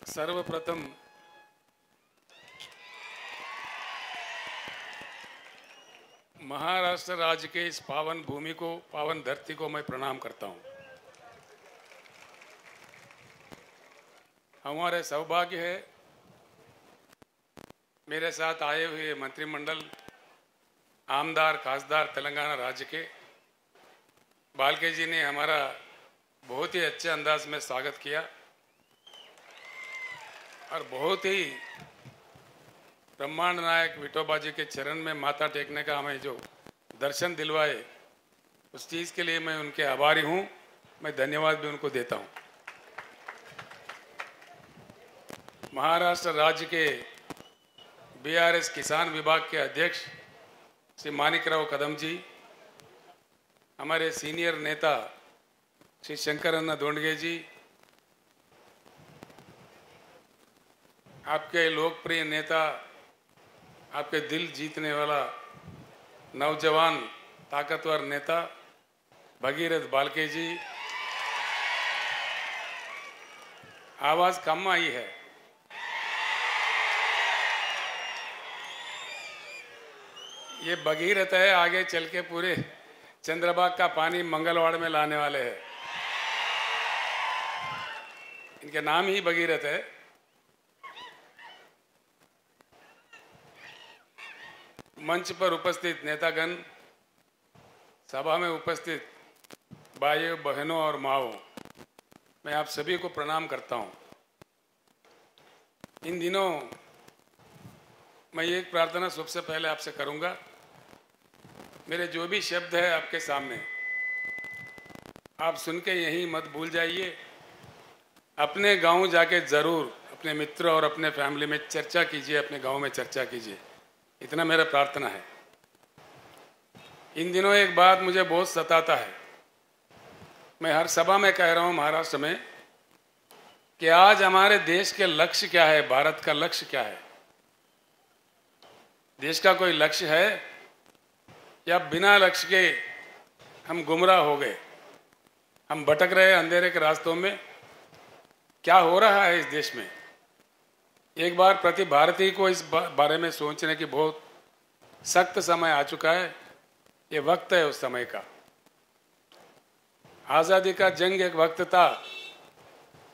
सर्वप्रथम महाराष्ट्र राज्य के इस पावन भूमि को, पावन धरती को मैं प्रणाम करता हूं। हमारे सौभाग्य है मेरे साथ आए हुए मंत्रिमंडल, आमदार खासदार तेलंगाना राज्य के बालके जी ने हमारा बहुत ही अच्छे अंदाज में स्वागत किया और बहुत ही ब्रह्मांड नायक विठोबा जी के चरण में माथा टेकने का हमें जो दर्शन दिलवाए, उस चीज़ के लिए मैं उनके आभारी हूं। मैं धन्यवाद भी उनको देता हूं। महाराष्ट्र राज्य के बीआरएस किसान विभाग के अध्यक्ष श्री मानिकराव कदम जी, हमारे सीनियर नेता श्री शंकरन्ना दोंडगे जी, आपके लोकप्रिय नेता, आपके दिल जीतने वाला नौजवान ताकतवर नेता भगीरथ बालके जी। आवाज कम आई है। ये भगीरथ है, आगे चल के पूरे चंद्रभागा का पानी मंगलवाड़ में लाने वाले हैं। इनके नाम ही भगीरथ है। मंच पर उपस्थित नेतागण, सभा में उपस्थित भाइयों बहनों और माओ, मैं आप सभी को प्रणाम करता हूं। इन दिनों मैं एक प्रार्थना सबसे पहले आपसे करूंगा। मेरे जो भी शब्द है आपके सामने, आप सुन के यहीं मत भूल जाइए। अपने गांव जाके जरूर अपने मित्र और अपने फैमिली में चर्चा कीजिए, अपने गांव में चर्चा कीजिए। इतना मेरा प्रार्थना है। इन दिनों एक बात मुझे बहुत सताता है, मैं हर सभा में कह रहा हूं महाराष्ट्र में, कि आज हमारे देश के लक्ष्य क्या है, भारत का लक्ष्य क्या है। देश का कोई लक्ष्य है या बिना लक्ष्य के हम गुमराह हो गए, हम भटक रहे अंधेरे के रास्तों में। क्या हो रहा है इस देश में? एक बार प्रति भारतीय को इस बारे में सोचने की बहुत सख्त समय आ चुका है। ये वक्त है उस समय का। आज़ादी का जंग एक वक्त था,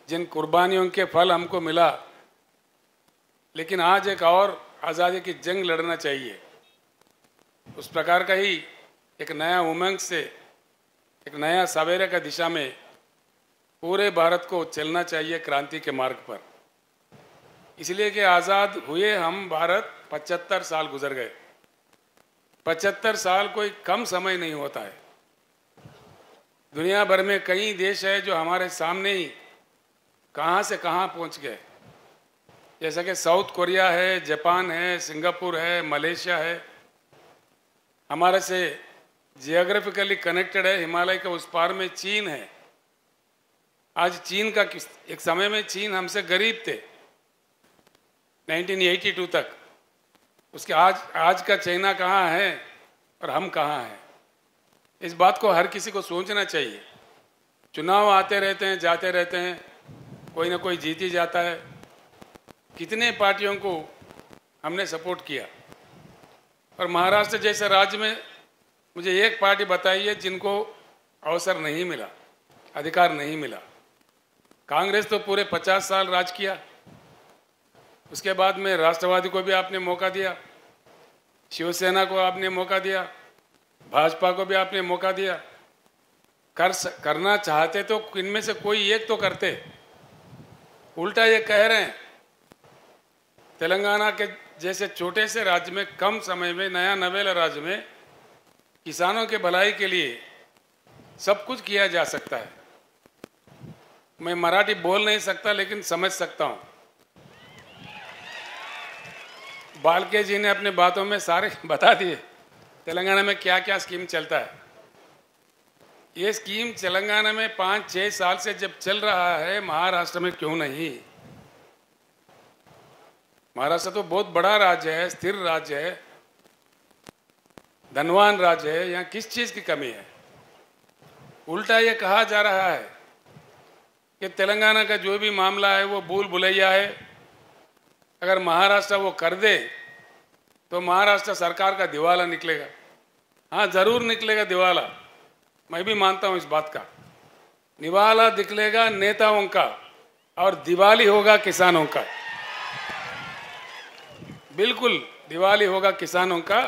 जिन कुर्बानियों के फल हमको मिला, लेकिन आज एक और आज़ादी की जंग लड़ना चाहिए। उस प्रकार का ही एक नया उमंग से, एक नया सवेरे का दिशा में पूरे भारत को चलना चाहिए क्रांति के मार्ग पर। इसलिए कि आज़ाद हुए हम भारत 75 साल गुजर गए। 75 साल कोई कम समय नहीं होता है। दुनिया भर में कई देश है जो हमारे सामने ही कहाँ से कहाँ पहुँच गए। जैसा कि साउथ कोरिया है, जापान है, सिंगापुर है, मलेशिया है। हमारे से जियोग्राफिकली कनेक्टेड है, हिमालय के उस पार में चीन है। आज चीन का एक समय में चीन हमसे गरीब थे 1982 तक। उसके आज का चाइना कहाँ है और हम कहाँ हैं? इस बात को हर किसी को सोचना चाहिए। चुनाव आते रहते हैं, जाते रहते हैं, कोई ना कोई जीत ही जाता है। कितने पार्टियों को हमने सपोर्ट किया, और महाराष्ट्र जैसे राज्य में मुझे एक पार्टी बताइए जिनको अवसर नहीं मिला, अधिकार नहीं मिला। कांग्रेस तो पूरे 50 साल राज किया। उसके बाद में राष्ट्रवादी को भी आपने मौका दिया, शिवसेना को आपने मौका दिया, भाजपा को भी आपने मौका दिया। करना चाहते तो इनमें से कोई एक तो करते। उल्टा ये कह रहे हैं तेलंगाना के जैसे छोटे से राज्य में, कम समय में, नया नवेला राज्य में किसानों के भलाई के लिए सब कुछ किया जा सकता है। मैं मराठी बोल नहीं सकता, लेकिन समझ सकता हूं। बालके जी ने अपने बातों में सारे बता दिए तेलंगाना में क्या क्या स्कीम चलता है। ये स्कीम तेलंगाना में 5-6 साल से जब चल रहा है, महाराष्ट्र में क्यों नहीं? महाराष्ट्र तो बहुत बड़ा राज्य है, स्थिर राज्य है, धनवान राज्य है। यहाँ किस चीज की कमी है? उल्टा ये कहा जा रहा है कि तेलंगाना का जो भी मामला है वो भूल भुलैया है। अगर महाराष्ट्र वो कर दे तो महाराष्ट्र सरकार का दिवाला निकलेगा। हाँ, जरूर निकलेगा दिवाला, मैं भी मानता हूं इस बात का। दिवाला निकलेगा नेताओं का और दिवाली होगा किसानों का। बिल्कुल दिवाली होगा किसानों का,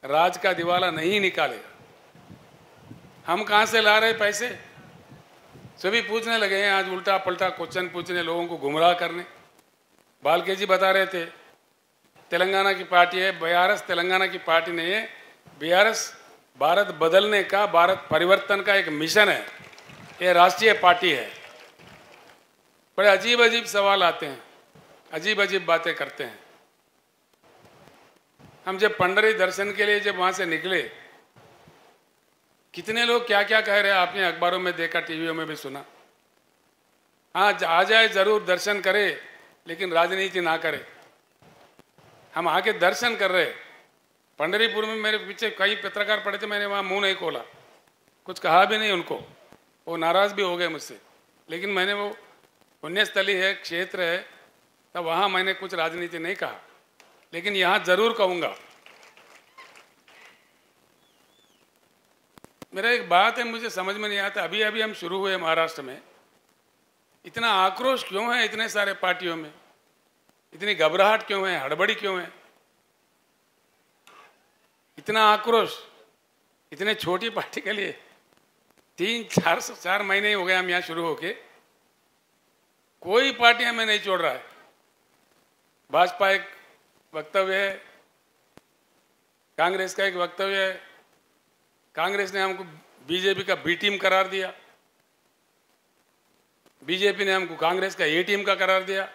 राज का दिवाला नहीं निकालेगा। हम कहां से ला रहे पैसे, सभी पूछने लगे हैं आज, उल्टा पलटा क्वेश्चन पूछने, लोगों को गुमराह करने। बालके जी बता रहे थे तेलंगाना की पार्टी है, बीआरएस तेलंगाना की पार्टी नहीं है। बीआरएस भारत बदलने का, भारत परिवर्तन का एक मिशन है, ये राष्ट्रीय पार्टी है। बड़े अजीब अजीब सवाल आते हैं, अजीब अजीब बातें करते हैं। हम जब पंडरी दर्शन के लिए जब वहां से निकले, कितने लोग क्या क्या कह रहे हैं, आपने अखबारों में देखा, टीवियों में भी सुना। हाँ, आ जाए जरूर, दर्शन करे, लेकिन राजनीति ना करे। हम आके दर्शन कर रहे। पंढरीपुर में मेरे पीछे कई पत्रकार पड़े थे, मैंने वहां मुंह नहीं खोला, कुछ कहा भी नहीं उनको, वो नाराज भी हो गए मुझसे। लेकिन मैंने, वो पुण्यस्थली है, क्षेत्र है, तब वहां मैंने कुछ राजनीति नहीं कहा, लेकिन यहां जरूर कहूंगा। मेरा एक बात है, मुझे समझ में नहीं आता, अभी अभी हम शुरू हुए महाराष्ट्र में, इतना आक्रोश क्यों है इतने सारे पार्टियों में, इतनी घबराहट क्यों है, हड़बड़ी क्यों है, इतना आक्रोश इतने छोटी पार्टी के लिए। 4 महीने ही हो गए हम यहां शुरू होके, कोई पार्टी हमें नहीं छोड़ रहा है। भाजपा एक वक्तव्य है, कांग्रेस का एक वक्तव्य है, कांग्रेस ने हमको बीजेपी का बी टीम करार दिया, बीजेपी ने हमको कांग्रेस का ए टीम का करार दिया।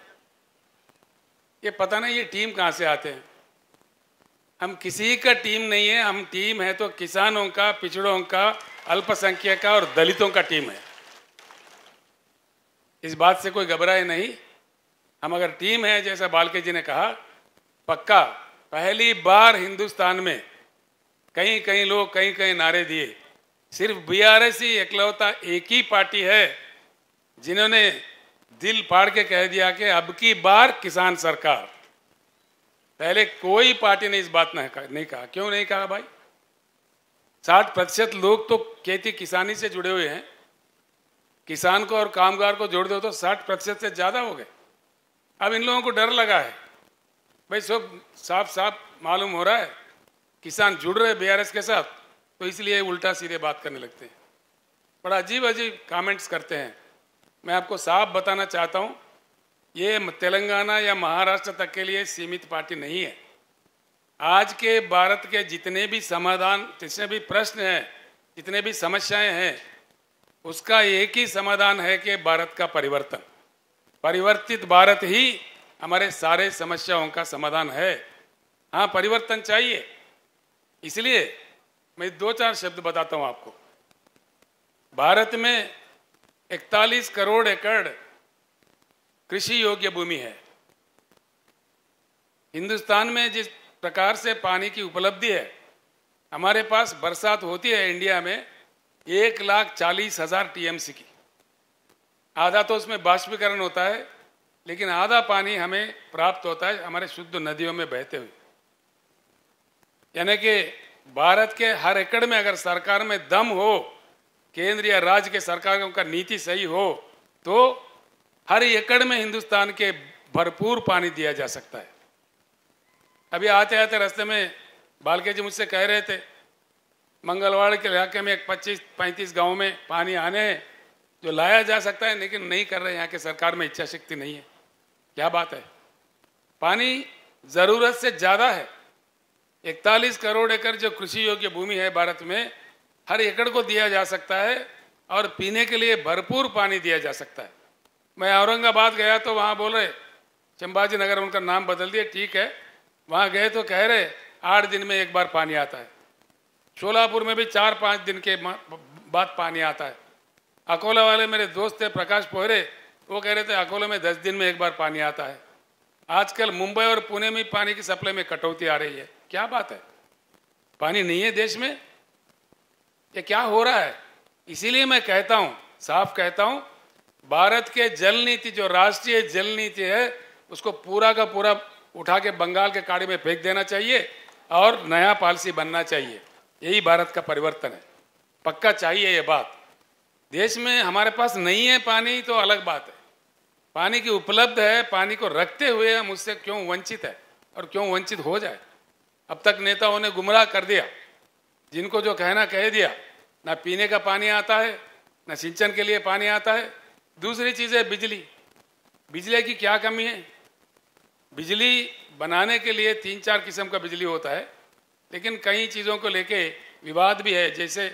ये पता नहीं ये टीम कहां से आते हैं। हम किसी का टीम नहीं है, हम टीम है तो किसानों का, पिछड़ों का, अल्पसंख्यक का और दलितों का टीम है। इस बात से कोई घबराए नहीं। हम अगर टीम है, जैसा बालके जी ने कहा, पक्का पहली बार हिंदुस्तान में कहीं कहीं लोग कहीं कहीं नारे दिए, सिर्फ बीआरएस ही इकलौता एक ही पार्टी है जिन्होंने दिल फाड़ के कह दिया कि अब की बार किसान सरकार। पहले कोई पार्टी ने इस बात नहीं कहा। क्यों नहीं कहा भाई? 60% लोग तो खेती किसानी से जुड़े हुए हैं। किसान को और कामगार को जोड़ दो तो 60% से ज्यादा हो गए। अब इन लोगों को डर लगा है भाई, सब साफ साफ मालूम हो रहा है किसान जुड़ रहे बीआरएस के साथ, तो इसलिए उल्टा सीधे बात करने लगते हैं, बड़ा अजीब अजीब कमेंट्स करते हैं। मैं आपको साफ बताना चाहता हूं, ये तेलंगाना या महाराष्ट्र तक के लिए सीमित पार्टी नहीं है। आज के भारत के जितने भी समाधान, जितने भी प्रश्न हैं, जितने भी समस्याएं हैं, उसका एक ही समाधान है कि भारत का परिवर्तन। परिवर्तित भारत ही हमारे सारे समस्याओं का समाधान है। हाँ, परिवर्तन चाहिए। इसलिए मैं 2-4 शब्द बताता हूं आपको। भारत में 41 करोड़ एकड़ कृषि योग्य भूमि है। हिंदुस्तान में जिस प्रकार से पानी की उपलब्धि है, हमारे पास बरसात होती है इंडिया में 1,40,000 टीएमसी की। आधा तो उसमें बाष्पीकरण होता है, लेकिन आधा पानी हमें प्राप्त होता है हमारे शुद्ध नदियों में बहते हुए। यानी कि भारत के हर एकड़ में अगर सरकार में दम हो, केंद्र या राज्य के सरकारों का नीति सही हो, तो हर एकड़ में हिंदुस्तान के भरपूर पानी दिया जा सकता है। अभी आते आते रास्ते में बालके जी मुझसे कह रहे थे, मंगलवाड़ के इलाके में एक 25-35 गांव में पानी आने हैं जो लाया जा सकता है, लेकिन नहीं कर रहे। यहाँ के सरकार में इच्छा शक्ति नहीं है। क्या बात है? पानी जरूरत से ज्यादा है। 41 करोड़ एकड़ जो कृषि योग्य भूमि है भारत में, हर एकड़ को दिया जा सकता है और पीने के लिए भरपूर पानी दिया जा सकता है। मैं औरंगाबाद गया तो वहां बोल रहे, चंबाजी नगर उनका नाम बदल दिया, ठीक है, वहां गए तो कह रहे 8 दिन में एक बार पानी आता है। शोलापुर में भी 4-5 दिन के बाद पानी आता है। अकोला वाले मेरे दोस्त थे प्रकाश पोहरे, वो कह रहे थे अकोला में 10 दिन में एक बार पानी आता है। आजकल मुंबई और पुणे में पानी की सप्लाई में कटौती आ रही है। क्या बात है? पानी नहीं है देश में? ये क्या हो रहा है? इसीलिए मैं कहता हूं, साफ कहता हूं, भारत के जल नीति, जो राष्ट्रीय जल नीति है, उसको पूरा का पूरा उठा के बंगाल के खाड़ी में फेंक देना चाहिए और नया पॉलिसी बनना चाहिए। यही भारत का परिवर्तन है, पक्का चाहिए ये बात। देश में हमारे पास नहीं है पानी तो अलग बात है, पानी की उपलब्ध है, पानी को रखते हुए हम उससे क्यों वंचित है और क्यों वंचित हो जाए। अब तक नेताओं ने गुमराह कर दिया, जिनको जो कहना कह दिया। ना पीने का पानी आता है, ना सिंचन के लिए पानी आता है। दूसरी चीज़ है बिजली। बिजली की क्या कमी है? बिजली बनाने के लिए 3-4 किस्म का बिजली होता है, लेकिन कई चीज़ों को लेके विवाद भी है। जैसे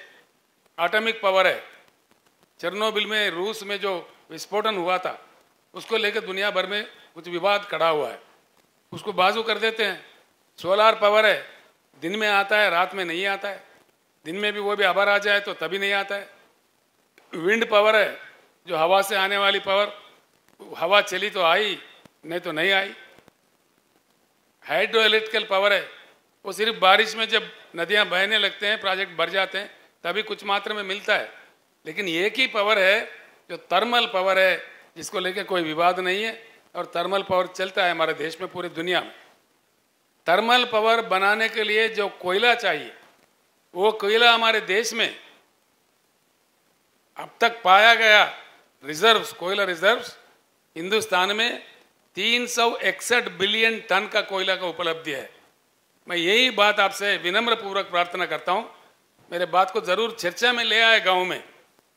एटॉमिक पावर है, चेरनोबिल में रूस में जो विस्फोटन हुआ था उसको लेकर दुनिया भर में कुछ विवाद खड़ा हुआ है, उसको बाजू कर देते हैं। सोलार पावर है, दिन में आता है, रात में नहीं आता है। दिन में भी वो भी आबार आ जाए तो तभी नहीं आता है। विंड पावर है, जो हवा से आने वाली पावर, हवा चली तो आई, नहीं तो नहीं आई। हाइड्रो इलेक्ट्रिकल पावर है, वो सिर्फ बारिश में जब नदियां बहने लगते हैं, प्रोजेक्ट भर जाते हैं, तभी कुछ मात्रा में मिलता है। लेकिन एक ही पावर है जो थर्मल पावर है, जिसको लेके कोई विवाद नहीं है, और थर्मल पावर चलता है हमारे देश में, पूरी दुनिया में। थर्मल पावर बनाने के लिए जो कोयला चाहिए, वो कोयला हमारे देश में अब तक पाया गया रिजर्व्स, कोयला रिजर्व्स हिंदुस्तान में 361 बिलियन टन का कोयला का उपलब्धि है। मैं यही बात आपसे विनम्र पूर्वक प्रार्थना करता हूं, मेरे बात को जरूर चर्चा में ले आए गांव में,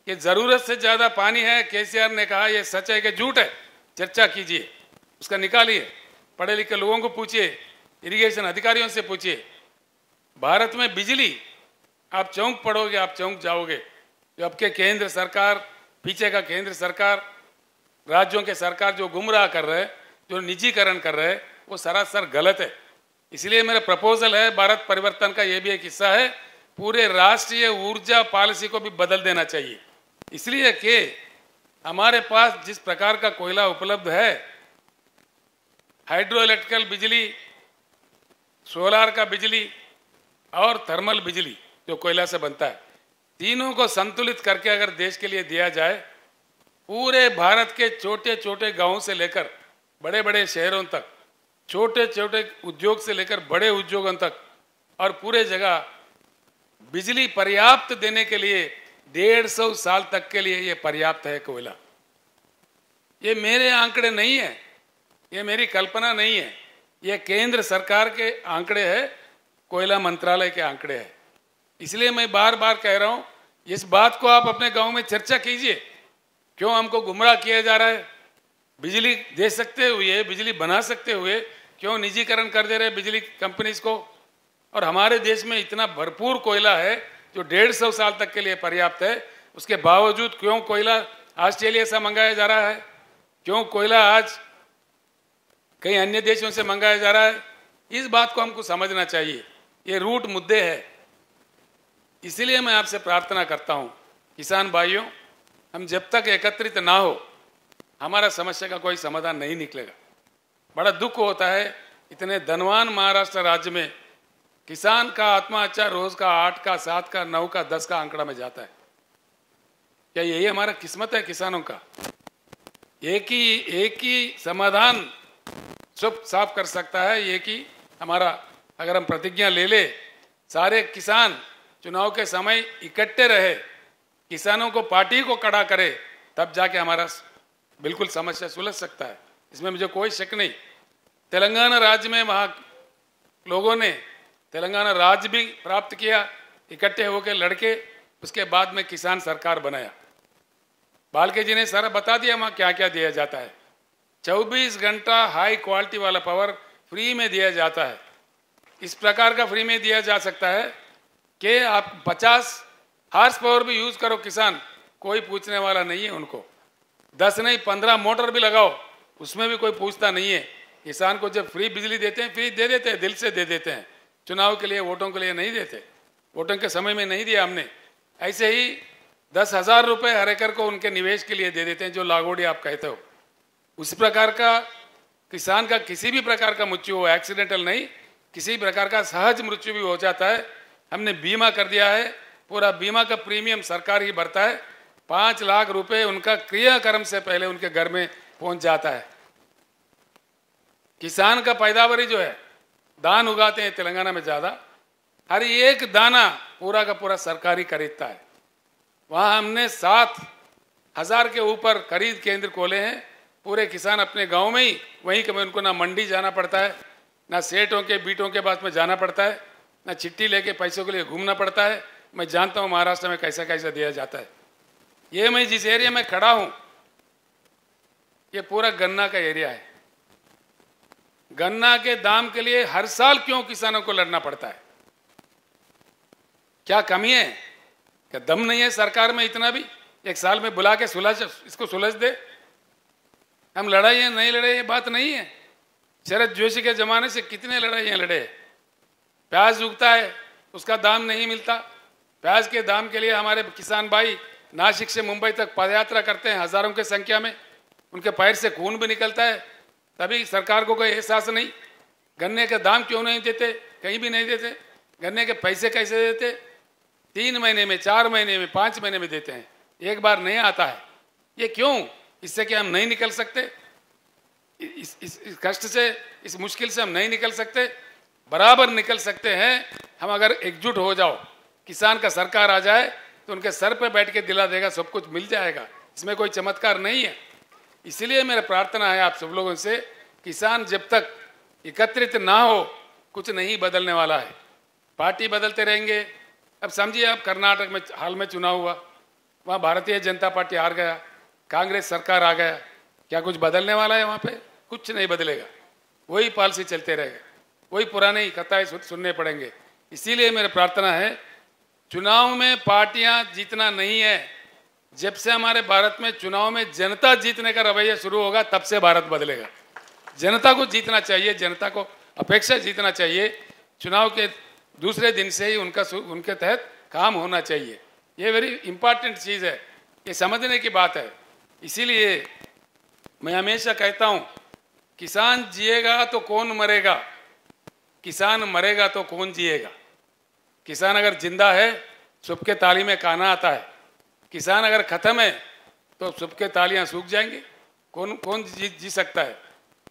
कि जरूरत से ज्यादा पानी है। केसीआर ने कहा ये सच है कि झूठ है, चर्चा कीजिए, उसका निकालिए, पढ़े लिखे लोगों को पूछिए, इरिगेशन अधिकारियों से पूछिए। भारत में बिजली, आप चौंक पड़ोगे, आप चौंक जाओगे। जो आपके केंद्र सरकार, पीछे का केंद्र सरकार, राज्यों के सरकार जो गुमराह कर रहे हैं, जो निजीकरण कर रहे हैं, वो सरासर गलत है। इसलिए मेरा प्रपोजल है, भारत परिवर्तन का ये भी एक हिस्सा है, पूरे राष्ट्रीय ऊर्जा पॉलिसी को भी बदल देना चाहिए। इसलिए कि हमारे पास जिस प्रकार का कोयला उपलब्ध है, हाइड्रो इलेक्ट्रिकल बिजली, सोलार का बिजली और थर्मल बिजली जो कोयला से बनता है, तीनों को संतुलित करके अगर देश के लिए दिया जाए, पूरे भारत के छोटे छोटे गांवों से लेकर बड़े बड़े शहरों तक, छोटे छोटे उद्योग से लेकर बड़े उद्योगों तक, और पूरे जगह बिजली पर्याप्त देने के लिए 150 साल तक के लिए ये पर्याप्त है कोयला। ये मेरे आंकड़े नहीं है, ये मेरी कल्पना नहीं है, ये केंद्र सरकार के आंकड़े हैं, कोयला मंत्रालय के आंकड़े हैं। इसलिए मैं बार बार कह रहा हूं, इस बात को आप अपने गांव में चर्चा कीजिए। क्यों हमको गुमराह किया जा रहा है? बिजली दे सकते हुए, बिजली बना सकते हुए क्यों निजीकरण कर दे रहे बिजली कंपनीज को? और हमारे देश में इतना भरपूर कोयला है जो 150 साल तक के लिए पर्याप्त है, उसके बावजूद क्यों कोयला ऑस्ट्रेलिया से मंगाया जा रहा है? क्यों कोयला आज कई अन्य देशों से मंगाया जा रहा है? इस बात को हमको समझना चाहिए, ये रूट मुद्दे हैं। इसलिए मैं आपसे प्रार्थना करता हूं, किसान भाइयों, हम जब तक एकत्रित ना हो, हमारा समस्या का कोई समाधान नहीं निकलेगा। बड़ा दुख होता है, इतने धनवान महाराष्ट्र राज्य में किसान का आत्महत्या रोज का 8 का 7 का 9 का 10 का आंकड़ा में जाता है। क्या यही हमारा किस्मत है किसानों का? एक ही समाधान सब साफ कर सकता है, एक ही हमारा, अगर हम प्रतिज्ञा ले ले, सारे किसान चुनाव के समय इकट्ठे रहे, किसानों को पार्टी को खड़ा करे, तब जाके हमारा बिल्कुल समस्या सुलझ सकता है, इसमें मुझे कोई शक नहीं। तेलंगाना राज्य में वहाँ लोगों ने तेलंगाना राज्य भी प्राप्त किया, इकट्ठे होकर लड़के, उसके बाद में किसान सरकार बनाया। बालके जी ने सारा बता दिया वहाँ क्या क्या दिया जाता है। 24 घंटा हाई क्वालिटी वाला पावर फ्री में दिया जाता है। इस प्रकार का फ्री में दिया जा सकता है कि आप 50 हार्स पावर भी यूज करो किसान, कोई पूछने वाला नहीं है उनको। 10 नहीं 15 मोटर भी लगाओ, उसमें भी कोई पूछता नहीं है। किसान को जब फ्री बिजली देते हैं, फ्री दे देते हैं, दिल से दे देते हैं। चुनाव के लिए, वोटों के लिए नहीं देते, वोटों के समय में नहीं दिया हमने। ऐसे ही 10,000 रुपये हर एकड़ को उनके निवेश के लिए दे देते हैं, जो लागोड़ी आप कहते हो। उस प्रकार का किसान का किसी भी प्रकार का मृत्यु हो, एक्सीडेंटल नहीं, किसी प्रकार का सहज मृत्यु भी हो जाता है, हमने बीमा कर दिया है, पूरा बीमा का प्रीमियम सरकार ही भरता है, 5 लाख रुपए उनका क्रियाक्रम से पहले उनके घर में पहुंच जाता है। किसान का पैदावारी जो है, धान उगाते हैं तेलंगाना में ज़्यादा, हर एक दाना पूरा का पूरा सरकारी खरीदता है। वहाँ हमने 7,000 के ऊपर खरीद केंद्र खोले हैं। पूरे किसान अपने गांव में ही, वहीं कभी उनको ना मंडी जाना पड़ता है, ना सेठों के बीटों के पास में जाना पड़ता है, ना चिट्ठी लेके पैसों के लिए घूमना पड़ता है। मैं जानता हूँ महाराष्ट्र में कैसा कैसा दिया जाता है। ये मैं जिस एरिया में खड़ा हूँ, ये पूरा गन्ना का एरिया है। गन्ना के दाम के लिए हर साल क्यों किसानों को लड़ना पड़ता है? क्या कमी है? क्या दम नहीं है सरकार में इतना भी? एक साल में बुला के इसको सुलझ दे। हम लड़ाई है नहीं लड़े, ये बात नहीं है। शरद जोशी के जमाने से कितने लड़ाइयाँ लड़े। प्याज उगता है, उसका दाम नहीं मिलता। प्याज के दाम के लिए हमारे किसान भाई नासिक से मुंबई तक पदयात्रा करते हैं, हजारों की संख्या में। उनके पैर से खून भी निकलता है, तभी सरकार को कोई एहसास नहीं। गन्ने के दाम क्यों नहीं देते? कहीं भी नहीं देते। गन्ने के पैसे कैसे देते? 3 महीने में, 4 महीने में, 5 महीने में देते हैं, एक बार नहीं आता है। ये क्यों? इससे क्या हम नहीं निकल सकते? इस कष्ट से, इस मुश्किल से हम नहीं निकल सकते? बराबर निकल सकते हैं हम अगर एकजुट हो जाओ। किसान का सरकार आ जाए तो उनके सर पे बैठ के दिला देगा, सब कुछ मिल जाएगा। इसमें कोई चमत्कार नहीं है। इसलिए मेरा प्रार्थना है आप सब लोगों से, किसान जब तक एकत्रित ना हो, कुछ नहीं बदलने वाला है। पार्टी बदलते रहेंगे। अब समझिए, आप कर्नाटक में हाल में चुनाव हुआ, वहाँ भारतीय जनता पार्टी हार गया, कांग्रेस सरकार आ गया। क्या कुछ बदलने वाला है? वहाँ पे कुछ नहीं बदलेगा। वही पॉलिसी चलते रहेगा, वही पुराने ही कथाएं सुनने पड़ेंगे। इसीलिए मेरी प्रार्थना है, चुनाव में पार्टियां जीतना नहीं है। जब से हमारे भारत में चुनाव में जनता जीतने का रवैया शुरू होगा, तब से भारत बदलेगा। जनता को जीतना चाहिए, जनता को अपेक्षा जीतना चाहिए। चुनाव के दूसरे दिन से ही उनके तहत काम होना चाहिए। ये वेरी इंपॉर्टेंट चीज़ है, ये समझने की बात है। इसीलिए मैं हमेशा कहता हूँ, किसान जिएगा तो कौन मरेगा, किसान मरेगा तो कौन जिएगा। किसान अगर जिंदा है, सबके ताली में काना आता है। किसान अगर खत्म है तो सबके तालियां सूख जाएंगे। कौन जी सकता है?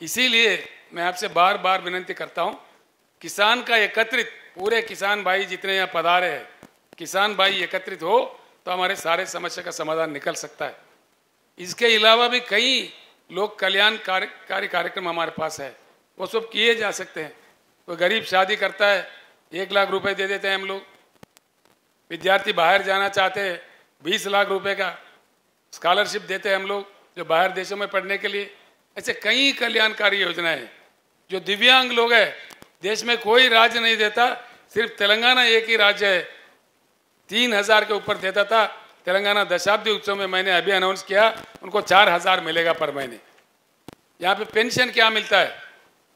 इसीलिए मैं आपसे बार बार विनती करता हूं, किसान का एकत्रित, पूरे किसान भाई जितने यहाँ पधारे हैं, किसान भाई एकत्रित हो तो हमारे सारे समस्या का समाधान निकल सकता है। इसके अलावा भी कई लोक कल्याणकारी कार्यक्रम हमारे पास है, वो सब किए जा सकते हैं। कोई गरीब शादी करता है, 1 लाख रुपए दे देते हैं हम लोग। विद्यार्थी बाहर जाना चाहते हैं, 20 लाख रुपए का स्कॉलरशिप देते हैं हम लोग, जो बाहर देशों में पढ़ने के लिए। ऐसे कई कल्याणकारी योजनाएं हैं। जो दिव्यांग लोग हैं, देश में कोई राज्य नहीं देता, सिर्फ तेलंगाना एक ही राज्य है 3000 के ऊपर देता था। तेलंगाना दशाब्दी उत्सव में मैंने अभी अनाउंस किया, उनको 4000 मिलेगा पर महीने। यहाँ पे पेंशन क्या मिलता है?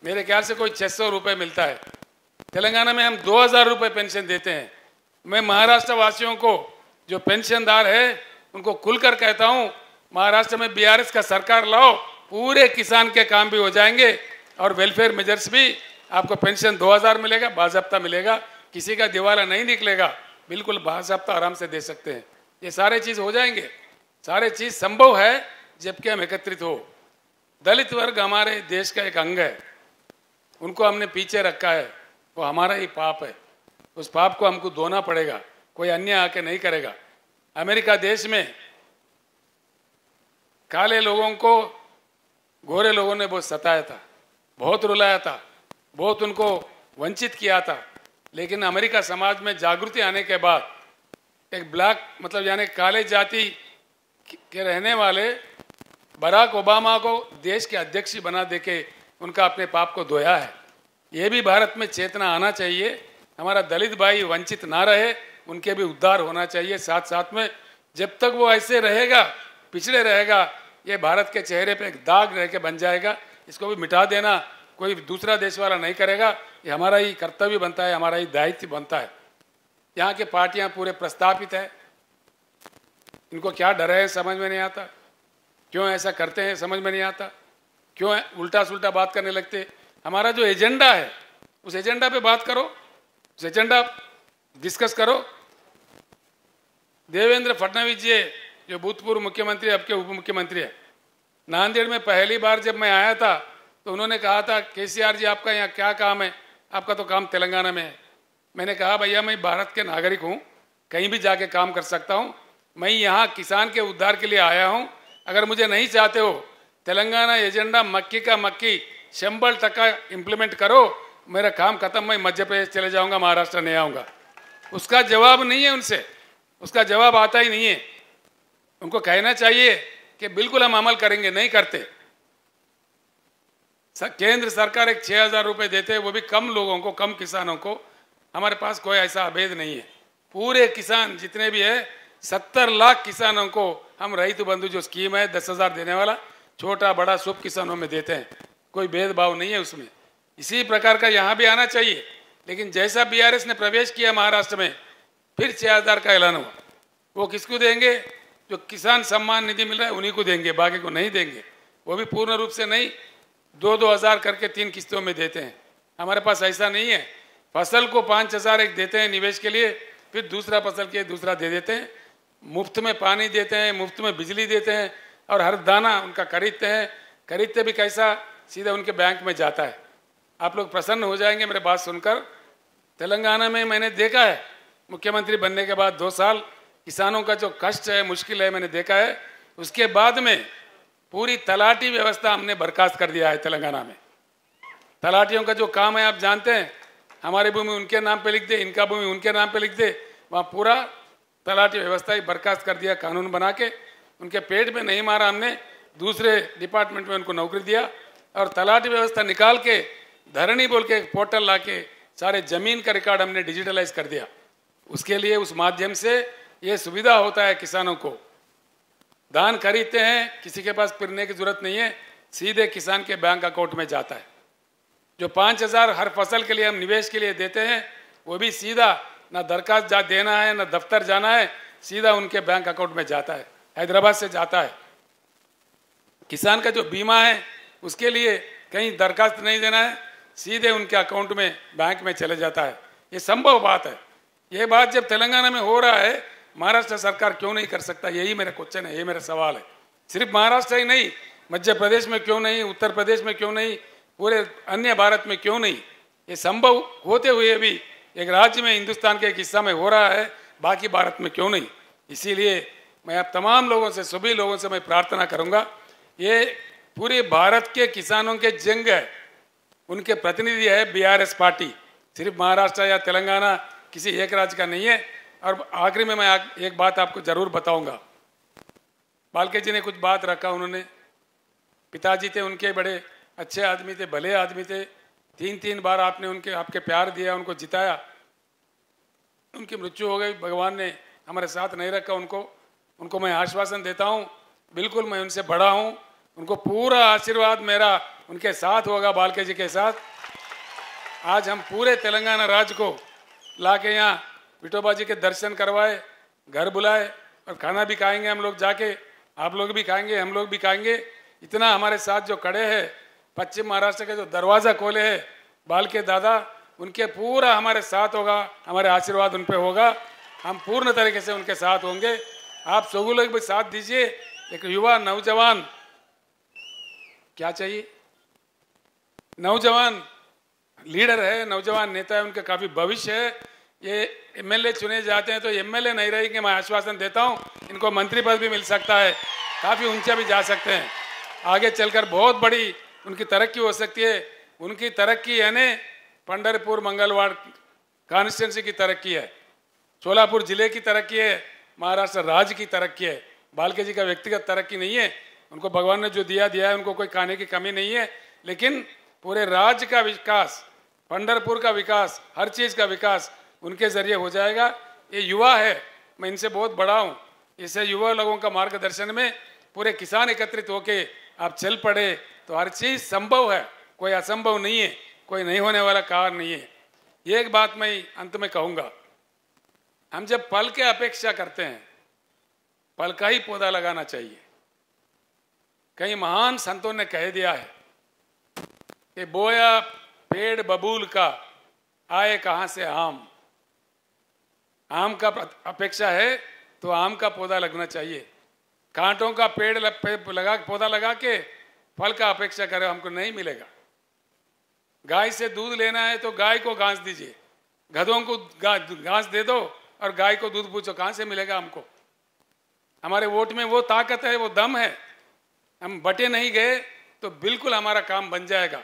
मेरे ख्याल से कोई 600 रुपये मिलता है। तेलंगाना में हम 2000 रुपये पेंशन देते हैं। मैं महाराष्ट्र वासियों को, जो पेंशनदार है, उनको खुलकर कहता हूँ, महाराष्ट्र में बीआरएस का सरकार लाओ, पूरे किसान के काम भी हो जाएंगे और वेलफेयर मेजर्स भी। आपको पेंशन 2000 मिलेगा, बाज़ाब्ता मिलेगा, किसी का दिवाला नहीं निकलेगा, बिल्कुल बाज़ाब्ता आराम से दे सकते हैं। ये सारे चीज़ हो जाएंगे, सारे चीज़ संभव है जबकि हम एकत्रित हो। दलित वर्ग हमारे देश का एक अंग है, उनको हमने पीछे रखा है, वो हमारा ही पाप है। उस पाप को हमको धोना पड़ेगा, कोई अन्य आके नहीं करेगा। अमेरिका देश में काले लोगों को गोरे लोगों ने बहुत सताया था, बहुत रुलाया था, बहुत उनको वंचित किया था। लेकिन अमेरिका समाज में जागृति आने के बाद एक ब्लैक, मतलब यानी काले जाति के रहने वाले बराक ओबामा को देश के अध्यक्ष बना देके उनका अपने पाप को धोया है। ये भी भारत में चेतना आना चाहिए। हमारा दलित भाई वंचित ना रहे, उनके भी उद्धार होना चाहिए साथ साथ में। जब तक वो ऐसे रहेगा, पिछड़े रहेगा, ये भारत के चेहरे पे एक दाग रह के बन जाएगा। इसको भी मिटा देना कोई दूसरा देश वाला नहीं करेगा, ये हमारा ही कर्तव्य बनता है, हमारा ही दायित्व बनता है। यहाँ के पार्टियां पूरे प्रस्तापित है, इनको क्या डर है समझ में नहीं आता, क्यों ऐसा करते हैं समझ में नहीं आता, क्यों उल्टा सुल्टा बात करने लगते। हमारा जो एजेंडा है उस एजेंडा पे बात करो, उस एजेंडा डिस्कस करो। देवेंद्र फडणवीस जी जो भूतपूर्व मुख्यमंत्री अब के उप मुख्यमंत्री है, नांदेड़ में पहली बार जब मैं आया था तो उन्होंने कहा था, केसीआर जी आपका यहाँ क्या काम है, आपका तो काम तेलंगाना में है। मैंने कहा भैया मैं भारत के नागरिक हूँ, कहीं भी जाके काम कर सकता हूँ, मैं यहाँ किसान के उद्धार के लिए आया हूँ। अगर मुझे नहीं चाहते हो तेलंगाना एजेंडा मक्की का मक्की 100% इम्प्लीमेंट करो, मेरा काम खत्म, मैं मध्य प्रदेश चले जाऊँगा, महाराष्ट्र नहीं आऊँगा। उसका जवाब नहीं है उनसे, उसका जवाब आता ही नहीं है। उनको कहना चाहिए कि बिल्कुल हम अमल करेंगे, नहीं करते। केंद्र सरकार एक 6,000 रुपये देते हैं, वो भी कम लोगों को, कम किसानों को। हमारे पास कोई ऐसा अभेद नहीं है। पूरे किसान जितने भी है 70 लाख किसानों को हम रईतु बंधु जो स्कीम है 10,000 देने वाला, छोटा बड़ा सब किसानों में देते हैं, कोई भेदभाव नहीं है उसमें। इसी प्रकार का यहाँ भी आना चाहिए। लेकिन जैसा बीआरएस ने प्रवेश किया महाराष्ट्र में, फिर 6,000 का ऐलान हुआ। वो किसको देंगे? जो किसान सम्मान निधि मिल रहा है उन्हीं को देंगे, बाकी को नहीं देंगे। वो भी पूर्ण रूप से नहीं, 2-2 हज़ार करके 3 किस्तों में देते हैं। हमारे पास ऐसा नहीं है। फसल को 5,000 एक देते हैं निवेश के लिए, फिर दूसरा फसल के दूसरा दे देते हैं। मुफ्त में पानी देते हैं, मुफ्त में बिजली देते हैं, और हर दाना उनका खरीदते हैं। खरीदते भी कैसा? सीधा उनके बैंक में जाता है। आप लोग प्रसन्न हो जाएंगे मेरे बात सुनकर। तेलंगाना में मैंने देखा है, मुख्यमंत्री बनने के बाद 2 साल किसानों का जो कष्ट है, मुश्किल है, मैंने देखा है। उसके बाद में पूरी तलाटी व्यवस्था हमने बर्खास्त कर दिया है तेलंगाना में। तलाटियों का जो काम है आप जानते हैं, हमारी भूमि उनके नाम पे लिख दे, इनका भूमि उनके नाम पे लिख दे, वहाँ पूरा तलाटी व्यवस्था ही बर्खास्त कर दिया कानून बना के। उनके पेट में नहीं मारा हमने, दूसरे डिपार्टमेंट में उनको नौकरी दिया, और तलाटी व्यवस्था निकाल के धरणी बोल के पोर्टल ला के सारे जमीन का रिकॉर्ड हमने डिजिटलाइज कर दिया। उसके लिए उस माध्यम से ये सुविधा होता है किसानों को। धान खरीदते हैं, किसी के पास फिरने की जरूरत नहीं है, सीधे किसान के बैंक अकाउंट में जाता है। जो 5,000 हर फसल के लिए हम निवेश के लिए देते हैं, वो भी सीधा, ना दरखास्त देना है, ना दफ्तर जाना है, सीधा उनके बैंक अकाउंट में जाता है, हैदराबाद से जाता है। किसान का जो बीमा है उसके लिए कहीं दरखास्त नहीं देना है, सीधे उनके अकाउंट में बैंक में चले जाता है। ये संभव बात है। ये बात जब तेलंगाना में हो रहा है, महाराष्ट्र सरकार क्यों नहीं कर सकता? यही मेरा क्वेश्चन है, यही मेरा सवाल है। सिर्फ महाराष्ट्र ही नहीं, मध्य प्रदेश में क्यों नहीं, उत्तर प्रदेश में क्यों नहीं, पूरे अन्य भारत में क्यों नहीं? ये संभव होते हुए भी एक राज्य में, हिंदुस्तान के एक हिस्सा में हो रहा है, बाकी भारत में क्यों नहीं? इसीलिए मैं आप तमाम लोगों से, सभी लोगों से मैं प्रार्थना करूंगा, ये पूरे भारत के किसानों के जंग है, उनके प्रतिनिधि है बीआरएस पार्टी। सिर्फ महाराष्ट्र या तेलंगाना किसी एक राज्य का नहीं है। और आखिरी में मैं एक बात आपको जरूर बताऊंगा। बालके जी ने कुछ बात रखा, उन्होंने, पिताजी थे उनके, बड़े अच्छे आदमी थे, भले आदमी थे, 3-3 बार आपने आपके प्यार दिया, उनको जिताया, उनकी मृत्यु हो गई, भगवान ने हमारे साथ नहीं रखा उनको मैं आश्वासन देता हूँ, बिल्कुल मैं उनसे बड़ा हूँ, उनको पूरा आशीर्वाद मेरा उनके साथ होगा, बालके जी के साथ। आज हम पूरे तेलंगाना राज्य को ला के यहाँ विठोबा जी के दर्शन करवाए, घर बुलाए, और खाना भी खाएंगे हम लोग जाके, आप लोग भी खाएंगे, हम लोग भी खाएंगे। इतना हमारे साथ जो खड़े हैं, पश्चिम महाराष्ट्र के जो दरवाज़ा खोले हैं बालके दादा, उनके पूरा हमारे साथ होगा, हमारे आशीर्वाद उन पे होगा, हम पूर्ण तरीके से उनके साथ होंगे। आप सभी लोग भी साथ दीजिए। एक युवा नौजवान, क्या चाहिए, नौजवान लीडर है, नौजवान नेता है, उनके काफ़ी भविष्य है। ये एमएलए चुने जाते हैं तो एमएलए नहीं रहेंगे, मैं आश्वासन देता हूँ, इनको मंत्री पद भी मिल सकता है, काफ़ी ऊंचा भी जा सकते हैं, आगे चलकर बहुत बड़ी उनकी तरक्की हो सकती है। उनकी तरक्की यानी पंढरपुर मंगलवाड़ कॉन्स्टिट्यूंसी की तरक्की है, सोलापुर जिले की तरक्की है, महाराष्ट्र राज्य की तरक्की है। बालके जी का व्यक्तिगत तरक्की नहीं है, उनको भगवान ने जो दिया है, उनको कोई खाने की कमी नहीं है, लेकिन पूरे राज्य का विकास, पंढरपुर का विकास, हर चीज़ का विकास उनके जरिए हो जाएगा। ये युवा है, मैं इनसे बहुत बड़ा हूँ, इससे युवा लोगों का मार्गदर्शन में पूरे किसान एकत्रित होके आप चल पड़े तो हर चीज़ संभव है, कोई असंभव नहीं है, कोई नहीं होने वाला कार्य नहीं है। ये एक बात मैं अंत में कहूँगा, हम जब फल की अपेक्षा करते हैं, फल का ही पौधा लगाना चाहिए। कई महान संतों ने कह दिया है कि बोया पेड़ बबूल का, आए कहाँ से आम। आम का अपेक्षा है तो आम का पौधा लगना चाहिए। कांटों का पेड़ लगा पौधा लगा के फल का अपेक्षा करे, हमको नहीं मिलेगा। गाय से दूध लेना है तो गाय को घास दीजिए, गधों को घास दे दो और गाय को दूध पूछो, कहाँ से मिलेगा हमको? हमारे वोट में वो ताकत है, वो दम है। हम बटे नहीं गए तो बिल्कुल हमारा काम बन जाएगा।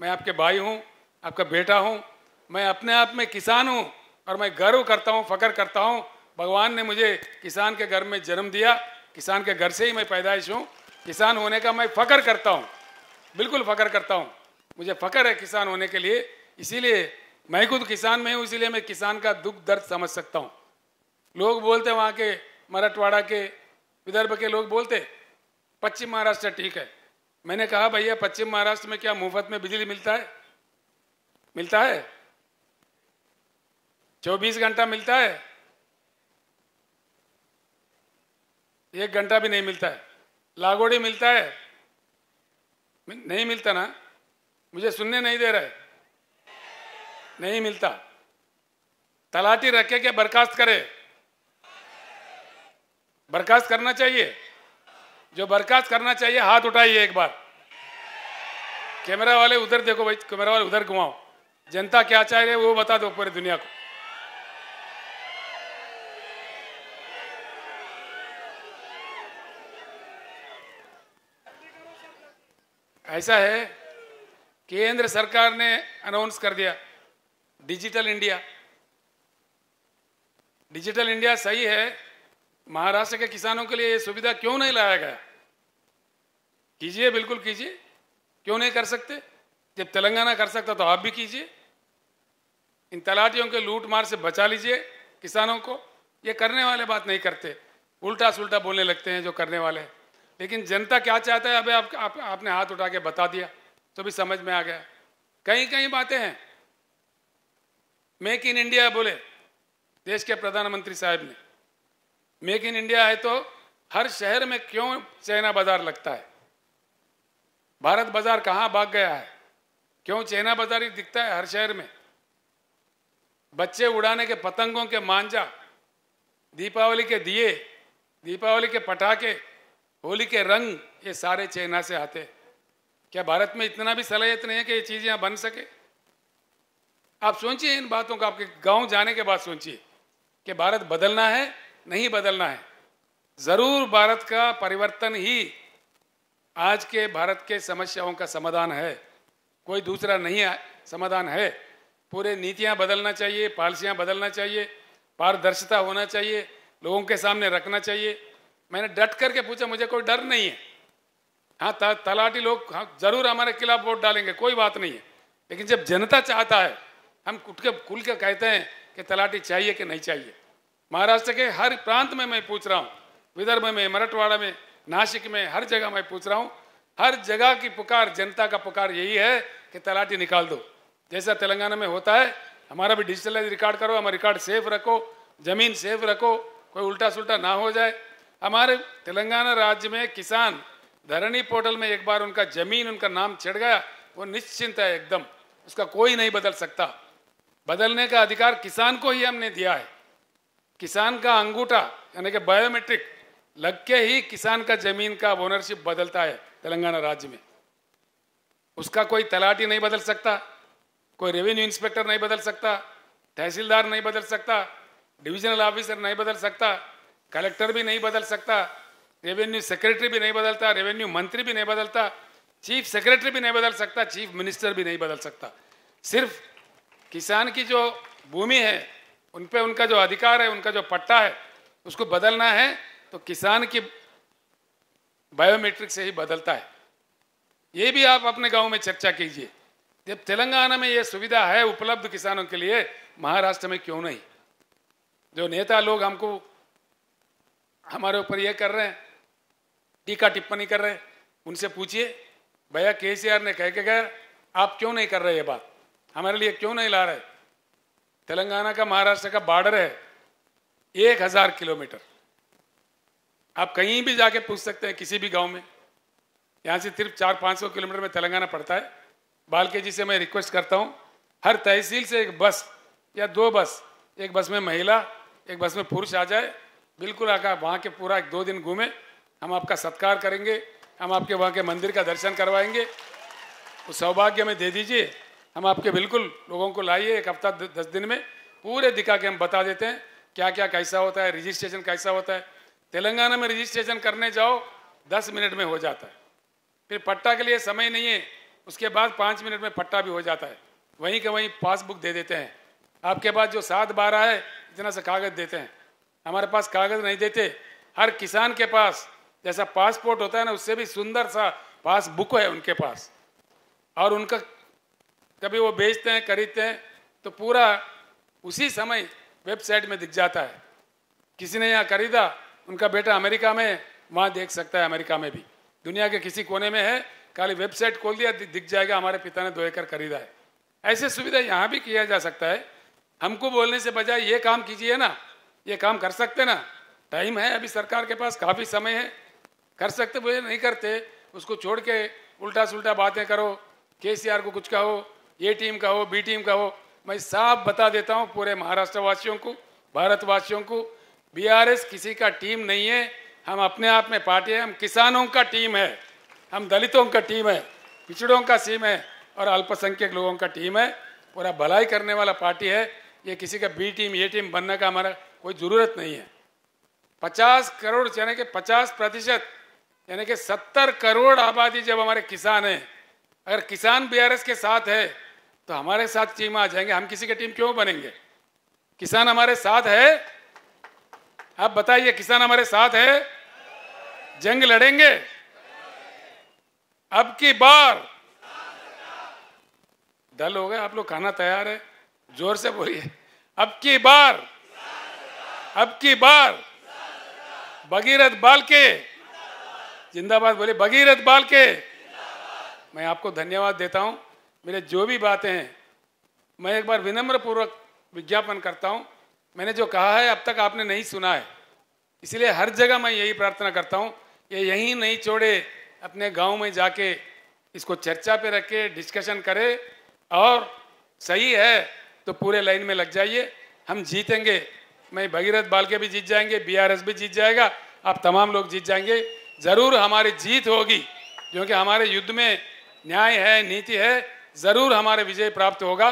मैं आपके भाई हूँ, आपका बेटा हूँ, मैं अपने आप में किसान हूँ और मैं गर्व करता हूँ, फख्र करता हूँ। भगवान ने मुझे किसान के घर में जन्म दिया, किसान के घर से ही मैं पैदाइश हूँ। किसान होने का मैं फख्र करता हूँ, बिल्कुल फख्र करता हूँ। मुझे फख्र है किसान होने के लिए, इसीलिए मैं खुद किसान में हूँ, इसीलिए मैं किसान का दुख दर्द समझ सकता हूँ। लोग बोलते वहाँ के मराठवाड़ा के, विदर्भ के लोग बोलते पश्चिम महाराष्ट्र ठीक है। मैंने कहा भैया पश्चिम महाराष्ट्र में क्या मुफ्त में बिजली मिलता है? मिलता है? 24 घंटा मिलता है? 1 घंटा भी नहीं मिलता है। लागोड़ी मिलता है? नहीं मिलता ना? मुझे सुनने नहीं दे रहे। नहीं मिलता। तलाटी रखे के बर्खास्त करे? बर्खास्त करना चाहिए। जो बर्खास्त करना चाहिए हाथ उठाइए एक बार। कैमरा वाले उधर देखो भाई, कैमरा वाले उधर घुमाओ। जनता क्या चाह रही है वो बता दो पूरी दुनिया को। ऐसा है, केंद्र सरकार ने अनाउंस कर दिया डिजिटल इंडिया। डिजिटल इंडिया सही है, महाराष्ट्र के किसानों के लिए ये सुविधा क्यों नहीं लाया गया? कीजिए, बिल्कुल कीजिए, क्यों नहीं कर सकते? जब तेलंगाना कर सकता तो आप भी कीजिए। इन तलाटियों के लूट मार से बचा लीजिए किसानों को। ये करने वाले बात नहीं करते, उल्टा सुल्टा बोलने लगते हैं जो करने वाले। लेकिन जनता क्या चाहता है अबे आपने हाथ उठा के बता दिया तो भी समझ में आ गया। कई कई बातें हैं। मेक इन इंडिया बोले देश के प्रधानमंत्री साहब ने। मेक इन इंडिया है तो हर शहर में क्यों चाइना बाजार लगता है? भारत बाजार कहाँ भाग गया है? क्यों चाइना बाजार ही दिखता है हर शहर में? बच्चे उड़ाने के पतंगों के मांझा, दीपावली के दिए, दीपावली के पटाखे, होली के रंग, ये सारे चाइना से आते। क्या भारत में इतना भी सलाहियत नहीं है कि ये चीज़ यहाँ बन सके? आप सोचिए इन बातों का, आपके गांव जाने के बाद सोचिए कि भारत बदलना है, नहीं बदलना है। जरूर भारत का परिवर्तन ही आज के भारत के समस्याओं का समाधान है, कोई दूसरा नहीं समाधान है। पूरे नीतियां बदलना चाहिए, पॉलिसियां बदलना चाहिए, पारदर्शिता होना चाहिए, लोगों के सामने रखना चाहिए। मैंने डट करके पूछा, मुझे कोई डर नहीं है। हाँ, तलाटी लोग हाँ जरूर हमारे खिलाफ वोट डालेंगे, कोई बात नहीं है। लेकिन जब जनता चाहता है, हम खुल के कहते हैं कि तलाटी चाहिए कि नहीं चाहिए। महाराष्ट्र के हर प्रांत में मैं पूछ रहा हूँ, विदर्भ में, मराठवाड़ा में, नासिक में, हर जगह मैं पूछ रहा हूँ। हर जगह की पुकार, जनता का पुकार यही है कि तलाटी निकाल दो। जैसा तेलंगाना में होता है, हमारा भी डिजिटलाइज रिकॉर्ड करो, हमारा रिकॉर्ड सेफ रखो, जमीन सेफ रखो, कोई उल्टा सुल्टा ना हो जाए। हमारे तेलंगाना राज्य में किसान धरनी पोर्टल में एक बार उनका जमीन, उनका नाम चढ़ गया, वो निश्चिंत है एकदम, उसका कोई नहीं बदल सकता। बदलने का अधिकार किसान को ही हमने दिया है। किसान का अंगूठा यानी कि बायोमेट्रिक लग के ही किसान का जमीन का ओनरशिप बदलता है तेलंगाना राज्य में। उसका कोई तलाटी नहीं बदल सकता, कोई रेवेन्यू इंस्पेक्टर नहीं बदल सकता, तहसीलदार नहीं बदल सकता, डिविजनल ऑफिसर नहीं बदल सकता, कलेक्टर भी नहीं बदल सकता, रेवेन्यू सेक्रेटरी भी नहीं बदलता, रेवेन्यू मंत्री भी नहीं बदलता, चीफ सेक्रेटरी भी नहीं बदल सकता, चीफ मिनिस्टर भी नहीं बदल सकता। सिर्फ किसान की जो भूमि है, उन पे उनका जो अधिकार है, उनका जो पट्टा है, उसको बदलना है तो किसान की बायोमेट्रिक से ही बदलता है। ये भी आप अपने गांव में चर्चा कीजिए। जब तेलंगाना में ये सुविधा है उपलब्ध किसानों के लिए, महाराष्ट्र में क्यों नहीं? जो नेता लोग हमको हमारे ऊपर ये कर रहे हैं, टीका टिप्पणी कर रहे हैं, उनसे पूछिए भैया केसीआर ने कह के गया, आप क्यों नहीं कर रहे ये बात? हमारे लिए क्यों नहीं ला रहे? तेलंगाना का महाराष्ट्र का बॉर्डर है 1000 किलोमीटर। आप कहीं भी जाके पूछ सकते हैं, किसी भी गांव में। यहाँ से सिर्फ 400-500 किलोमीटर में तेलंगाना पड़ता है। बालके जी से मैं रिक्वेस्ट करता हूँ, हर तहसील से एक बस या 2 बस, एक बस में महिला, एक बस में पुरुष आ जाए, बिल्कुल आकर वहाँ के पूरा 2 दिन घूमे, हम आपका सत्कार करेंगे, हम आपके वहाँ के मंदिर का दर्शन करवाएंगे। उस सौभाग्य में दे दीजिए, हम आपके बिल्कुल लोगों को लाइए, 1 हफ्ता 10 दिन में पूरे दिखा के हम बता देते हैं क्या क्या कैसा होता है, रजिस्ट्रेशन कैसा होता है। तेलंगाना में रजिस्ट्रेशन करने जाओ 10 मिनट में हो जाता है, फिर पट्टा के लिए समय नहीं है, उसके बाद 5 मिनट में पट्टा भी हो जाता है, वहीं के वहीं पासबुक दे देते हैं। आपके पास जो 7-12 है इतना सा कागज़ देते हैं, हमारे पास कागज़ नहीं देते। हर किसान के पास जैसा पासपोर्ट होता है ना, उससे भी सुंदर सा पासबुक है उनके पास, और उनका कभी वो बेचते हैं खरीदते हैं तो पूरा उसी समय वेबसाइट में दिख जाता है। किसी ने यहाँ खरीदा, उनका बेटा अमेरिका में, वहाँ देख सकता है, अमेरिका में भी, दुनिया के किसी कोने में है, खाली वेबसाइट खोल दिया दिख जाएगा हमारे पिता ने 2 एकड़ खरीदा है। ऐसे सुविधा यहाँ भी किया जा सकता है। हमको बोलने से बजाय ये काम कीजिए ना, ये काम कर सकते ना, टाइम है अभी सरकार के पास, काफ़ी समय है, कर सकते, वो नहीं करते। उसको छोड़ के उल्टा सुल्टा बातें करो, केसीआर को कुछ कहो, ये टीम का हो, बी टीम का हो। मैं साफ बता देता हूँ पूरे महाराष्ट्र वासियों को, भारतवासियों को, बीआरएस किसी का टीम नहीं है। हम अपने आप में पार्टी है, हम किसानों का टीम है, हम दलितों का टीम है, पिछड़ों का टीम है और अल्पसंख्यक लोगों का टीम है। पूरा भलाई करने वाला पार्टी है। ये किसी का बी टीम ये टीम बनने का हमारा कोई ज़रूरत नहीं है। 50 करोड़ यानी कि 50% यानी कि 70 करोड़ आबादी जब हमारे किसान हैं, अगर किसान बीआरएस के साथ है तो हमारे साथ टीम आ जाएंगे। हम किसी की टीम क्यों बनेंगे? किसान हमारे साथ है, आप बताइए, किसान हमारे साथ है, जंग लड़ेंगे अब की बार। डल हो गए आप लोग, खाना तैयार है, जोर से बोलिए, अब की बार, अब की बार भगीरथ बालके जिंदाबाद, बोले भगीरथ बालके। मैं आपको धन्यवाद देता हूं। मेरे जो भी बातें हैं, मैं एक बार विनम्र पूर्वक विज्ञापन करता हूं, मैंने जो कहा है अब तक आपने नहीं सुना है, इसलिए हर जगह मैं यही प्रार्थना करता हूं, ये यहीं नहीं छोड़े, अपने गांव में जाके इसको चर्चा पे रखे, डिस्कशन करे, और सही है तो पूरे लाइन में लग जाइए, हम जीतेंगे। मैं भगीरथ बालके भी जीत जाएंगे, बीआरएस भी जीत जाएगा, आप तमाम लोग जीत जाएंगे। ज़रूर हमारी जीत होगी, क्योंकि हमारे युद्ध में न्याय है, नीति है, ज़रूर हमारे विजय प्राप्त होगा।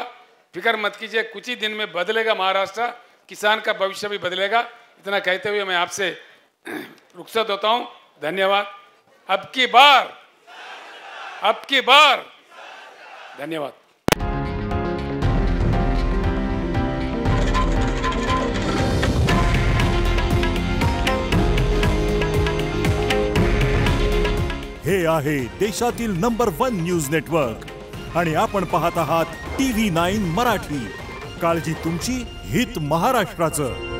फिक्र मत कीजिए, कुछ ही दिन में बदलेगा महाराष्ट्र, किसान का भविष्य भी बदलेगा। इतना कहते हुए मैं आपसे रुखसत होता हूँ। धन्यवाद। अब की बार, अब की बार, धन्यवाद। हे आहे देशातील नंबर 1 न्यूज नेटवर्क आणि आपण पाहत आहात TV9 मराठी। काळजी तुमची, हित महाराष्ट्राचं।